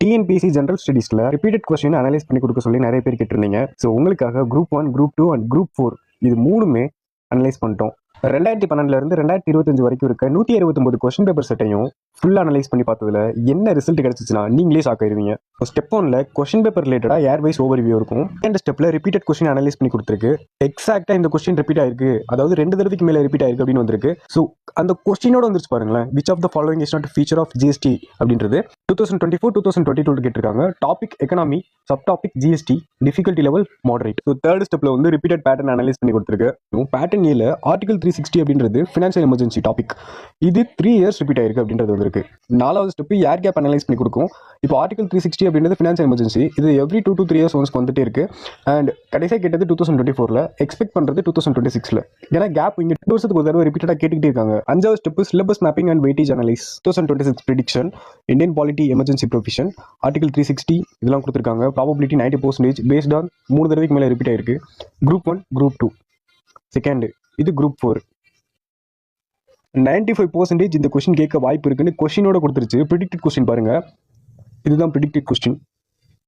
TNPSC general ஸ்டடீஸ்ல repeated question analyse பண்ணி கொடுக்க சொல்லி நிறைய பேர் கேட்டிருந்தீங்க. ஸோ உங்களுக்காக குரூப் 1, குரூப் 2 அண்ட் குரூப் 4 இது மூணுமே அனலைஸ் பண்ணிட்டோம். 2012 இருந்து 2025 வரைக்கும் இருக்க 169 கொஸ்டின் பேப்பர் செட்டையும் ஃபுல் அனலைஸ் பண்ணி பார்த்ததுல என்ன ரிசல்ட் கிடைச்சிச்சுன்னா நீங்களே ஷாக் ஆயிருவீங்க. ஸ்டெப் 1ல கொஸ்டின் பேப்பர் ரிலேட்டடா ஏர்வைஸ் ஓவர்வியூ இருக்கும். இந்த ஸ்டெப்ல ரிப்பீட்டட் கொஸ்டின் அனலைஸ் பண்ணி கொடுத்துருக்கு. எக்ஸாக்டா இந்த கொஸ்டின் ரிப்பீட் ஆயிருக்கு, அதாவது 2 தடவைக்கு மேல ரிப்பீட் ஆயிருக்கு அப்படின்னு வந்திருக்கு. ஸோ அந்த கொஸ்டினோட வந்துருச்சு பாருங்களேன். Which of the following is not feature of GST அப்படின்றது 2024-2022 கேட்டிருக்காங்க. Topic economy, sub topic GST, difficulty level moderate. So third ஸ்டெப்ல வந்து ரிப்பீட்டட் பேட்டர்ன் அனலைஸ் பண்ணி கொடுத்துருக்கு. பேட்டர்ன் ஏல ஆர்டிகல் 360 அப்படின்றது ஃபினான்ஷியல் எமர்ஜென்சி டாபிக். இது 3 இயர்ஸ் ரிப்பீட் ஆயிருக்கு அப்படின்றது வந்திருக்கு. 4வது ஸ்டெப் ஏர் கேப் அனலைஸ் பண்ணி கொடுக்கும். இப்போ ஆர்டிகல் 360 அப்படின்றது ஃபினான்ஷியல் எமர்ஜென்சி. இது எவ்ரி 2 to 3 இயர்ஸ் ஒன்ஸ் வந்துட்டே இருக்கு. அண்ட் கடைசியாக கேட்டது 2024ல, எக்ஸ்பெக்ட் பண்றது 2026ல. ஏன்னா கேப் இங்க 2 வருஷத்துக்கு ஒரு தடவை ரிப்பீட்டடா கேட்டுக்கிட்டே இருக்காங்க. 5வது step syllabus mapping and weightage analyse. 2026 prediction, Indian polity emergency provision, article 360 இதெல்லாம் கொடுத்துருக்காங்க. ப்ராபபிலிட்டி 90% பேஸ்ட் ஆன் 3 தடவைக்கு மேலே ரிப்பீட் ஆயிருக்கு. Group 1, group 2. செகண்ட் இது குரூப் 4. 95% இந்த கொஸ்டின் கேட்க வாய்ப்பு இருக்குன்னு கொஸ்டினோட கொடுத்துருச்சு. ப்ரிடிக்டட் கொஸ்டின் பாருங்க, இதுதான் ப்ரிடிக்டட் கொஸ்டின்.